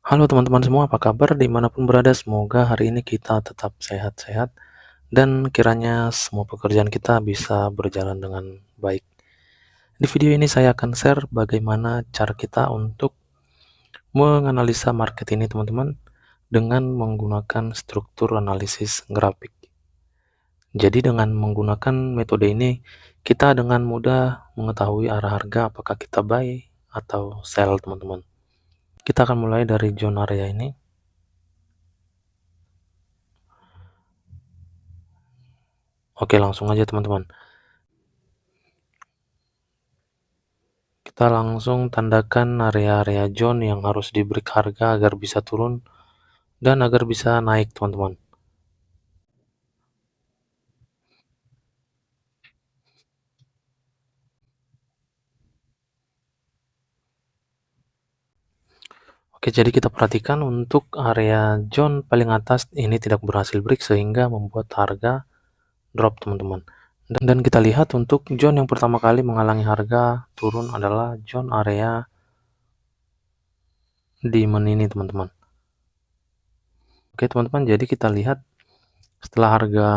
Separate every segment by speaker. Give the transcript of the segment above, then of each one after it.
Speaker 1: Halo teman-teman semua, apa kabar dimanapun berada? Semoga hari ini kita tetap sehat-sehat dan kiranya semua pekerjaan kita bisa berjalan dengan baik. Di video ini saya akan share bagaimana cara kita untuk menganalisa market ini teman-teman dengan menggunakan struktur analisis grafik. Jadi dengan menggunakan metode ini, kita dengan mudah mengetahui arah harga apakah kita buy atau sell teman-teman. Kita akan mulai dari zone area ini. Oke, langsung aja teman-teman. Kita langsung tandakan area-area zone yang harus di-break harga agar bisa turun dan agar bisa naik teman-teman. Oke, jadi kita perhatikan untuk area zone paling atas ini tidak berhasil break sehingga membuat harga drop teman-teman. Dan kita lihat untuk zone yang pertama kali menghalangi harga turun adalah zone area demand ini teman-teman. Oke teman-teman, jadi kita lihat setelah harga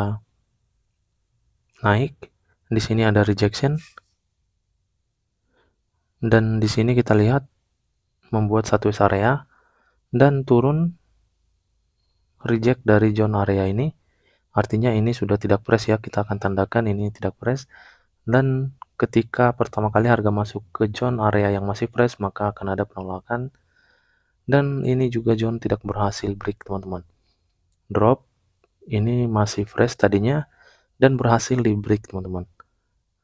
Speaker 1: naik, di sini ada rejection dan di sini kita lihat membuat satu area dan turun reject dari zone area ini, artinya ini sudah tidak press ya, kita akan tandakan ini tidak press. Dan ketika pertama kali harga masuk ke zone area yang masih press, maka akan ada penolakan. Dan ini juga zone tidak berhasil break teman-teman, drop ini masih fresh tadinya dan berhasil di break teman-teman.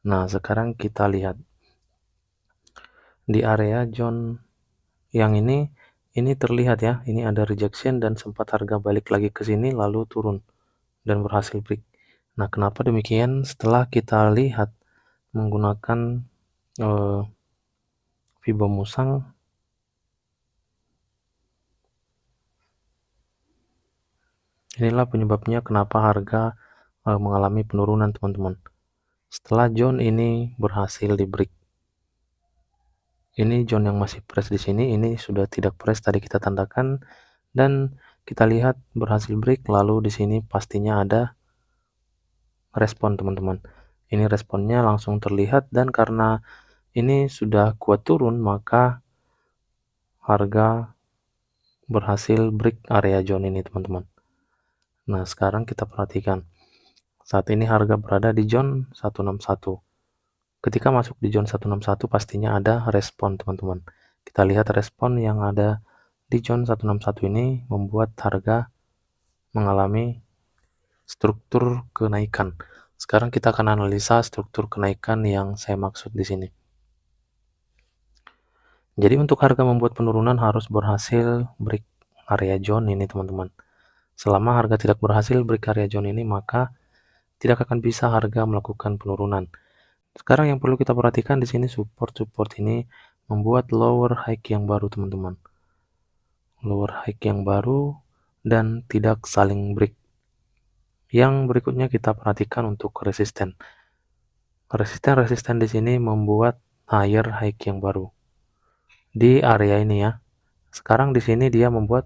Speaker 1: Nah sekarang kita lihat di area zone yang ini terlihat ya, ini ada rejection dan sempat harga balik lagi ke sini lalu turun dan berhasil break. Nah kenapa demikian? Setelah kita lihat menggunakan Fibo Musang, inilah penyebabnya kenapa harga mengalami penurunan teman-teman. Setelah zone ini berhasil di break, ini zone yang masih press di sini, ini sudah tidak press tadi kita tandakan, dan kita lihat berhasil break, lalu di sini pastinya ada respon teman-teman. Ini responnya langsung terlihat dan karena ini sudah kuat turun maka harga berhasil break area zone ini teman-teman. Nah sekarang kita perhatikan saat ini harga berada di zone 161. Ketika masuk di zone 161 pastinya ada respon teman-teman. Kita lihat respon yang ada di zone 161 ini membuat harga mengalami struktur kenaikan. Sekarang kita akan analisa struktur kenaikan yang saya maksud di sini. Jadi untuk harga membuat penurunan harus berhasil break area zone ini teman-teman. Selama harga tidak berhasil break area zone ini maka tidak akan bisa harga melakukan penurunan. Sekarang yang perlu kita perhatikan di sini support ini membuat lower high yang baru teman-teman. Lower high yang baru dan tidak saling break. Yang berikutnya kita perhatikan untuk resisten. Resisten di sini membuat higher high yang baru di area ini ya. Sekarang di sini dia membuat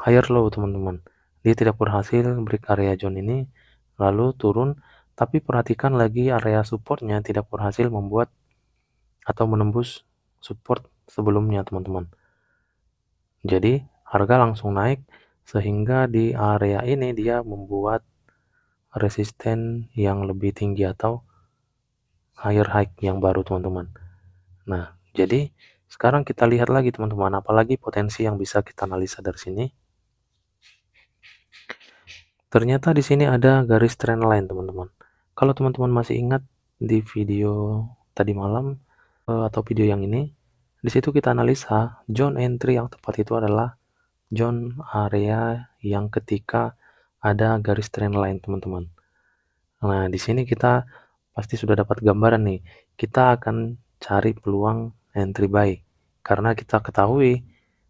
Speaker 1: higher low teman-teman. Dia tidak berhasil break area zone ini lalu turun, tapi perhatikan lagi area supportnya tidak berhasil membuat atau menembus support sebelumnya teman-teman. Jadi harga langsung naik sehingga di area ini dia membuat resisten yang lebih tinggi atau higher high yang baru teman-teman. Nah jadi sekarang kita lihat lagi teman-teman, apalagi potensi yang bisa kita analisa dari sini. Ternyata di sini ada garis trendline teman-teman. Kalau teman-teman masih ingat di video tadi malam atau video yang ini, di situ kita analisa zone entry yang tepat itu adalah zone area yang ketika ada garis trendline teman-teman. Nah di sini kita pasti sudah dapat gambaran nih. Kita akan cari peluang entry buy karena kita ketahui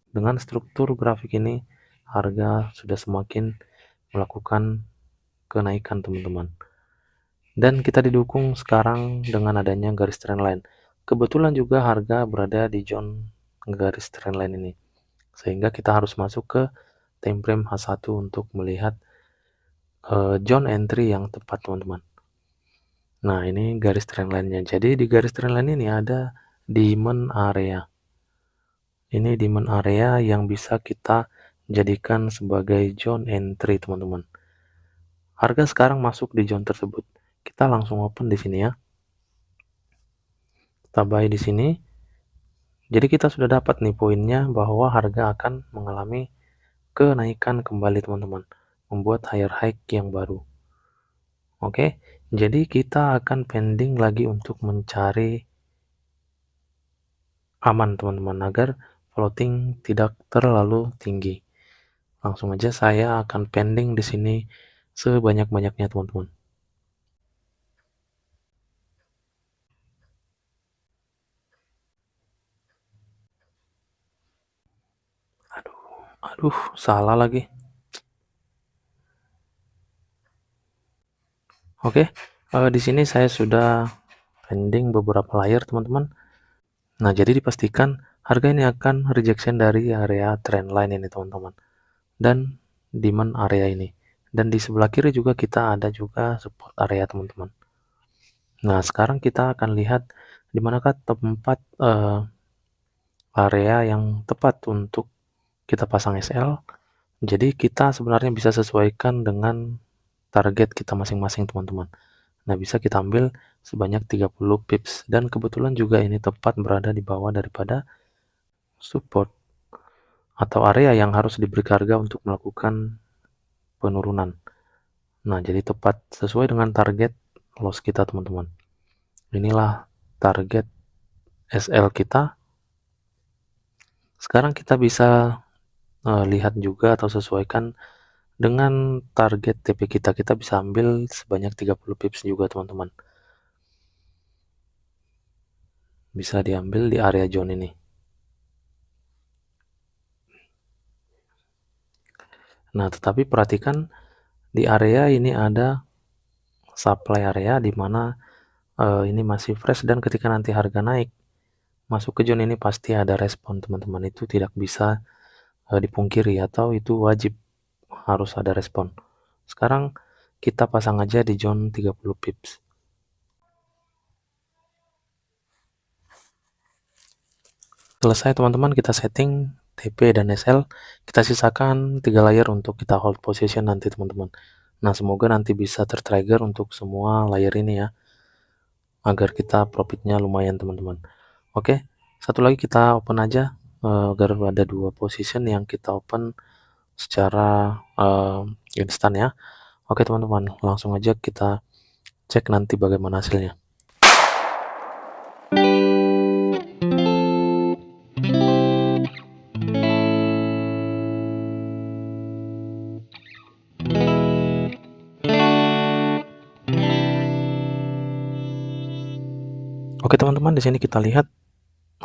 Speaker 1: dengan struktur grafik ini harga sudah semakin melakukan kenaikan teman-teman. Dan kita didukung sekarang dengan adanya garis trendline. Kebetulan juga harga berada di zone garis trendline ini. sehingga kita harus masuk ke time frame H1 untuk melihat zone entry yang tepat, teman-teman. Nah, ini garis trendline-nya. Jadi di garis trendline ini ada demand area. Ini demand area yang bisa kita jadikan sebagai zone entry, teman-teman. Harga sekarang masuk di zone tersebut. Kita langsung open di sini ya. Kita buy di sini. Jadi kita sudah dapat nih poinnya bahwa harga akan mengalami kenaikan kembali, teman-teman. Membuat higher high yang baru. Oke, jadi kita akan pending lagi untuk mencari aman, teman-teman, agar floating tidak terlalu tinggi. Langsung aja saya akan pending di sini sebanyak-banyaknya, teman-teman. Aduh, salah lagi. Oke, di sini saya sudah pending beberapa layer, teman-teman. Nah, jadi dipastikan harga ini akan rejection dari area trendline ini, teman-teman, dan demand area ini. Dan di sebelah kiri juga kita ada juga support area, teman-teman. Nah, sekarang kita akan lihat di manakah tempat area yang tepat untuk kita pasang SL. Jadi kita sebenarnya bisa sesuaikan dengan target kita masing-masing, teman-teman. Nah, bisa kita ambil sebanyak 30 pips, dan kebetulan juga ini tepat berada di bawah daripada support atau area yang harus diberi harga untuk melakukan penurunan. Nah, jadi tepat sesuai dengan target loss kita, teman-teman. Inilah target SL kita. Sekarang kita bisa lihat juga atau sesuaikan dengan target TP kita. Kita bisa ambil sebanyak 30 pips juga, teman-teman. Bisa diambil di area zone ini. Nah, tetapi perhatikan di area ini ada supply area di mana ini masih fresh, dan ketika nanti harga naik masuk ke zone ini pasti ada respon, teman-teman. Itu tidak bisa dipungkiri, atau itu wajib harus ada respon. Sekarang kita pasang aja di zone 30 pips. Selesai, teman-teman, kita setting TP dan SL. Kita sisakan 3 layer untuk kita hold position nanti, teman-teman. Nah, semoga nanti bisa tertrigger untuk semua layer ini ya, agar kita profitnya lumayan, teman-teman. Oke, satu lagi kita open aja agar ada 2 position yang kita open secara instan ya. Oke, teman-teman, langsung aja kita cek nanti bagaimana hasilnya. Oke, teman-teman, di sini kita lihat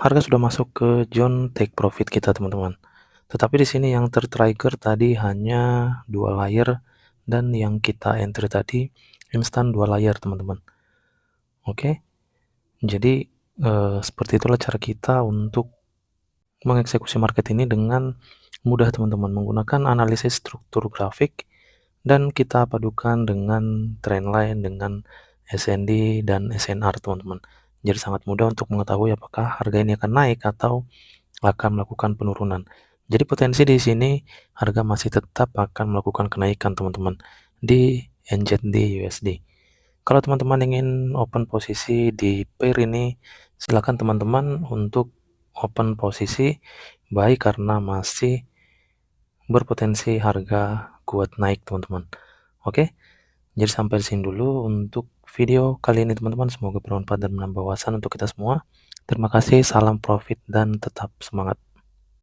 Speaker 1: harga sudah masuk ke zone take profit kita, teman-teman. Tetapi di sini yang tertrigger tadi hanya 2 layer, dan yang kita entry tadi instan 2 layer, teman-teman. Oke. Jadi seperti itulah cara kita untuk mengeksekusi market ini dengan mudah, teman-teman, menggunakan analisis struktur grafik, dan kita padukan dengan trendline, dengan SND dan SNR, teman-teman. Jadi sangat mudah untuk mengetahui apakah harga ini akan naik atau akan melakukan penurunan. Jadi potensi di sini harga masih tetap akan melakukan kenaikan, teman-teman, di NZD USD. Kalau teman-teman ingin open posisi di pair ini, silakan teman-teman untuk open posisi, baik karena masih berpotensi harga kuat naik, teman-teman. Oke, jadi sampai di sini dulu untuk video kali ini, teman-teman. Semoga bermanfaat dan menambah wawasan untuk kita semua. Terima kasih, salam profit, dan tetap semangat.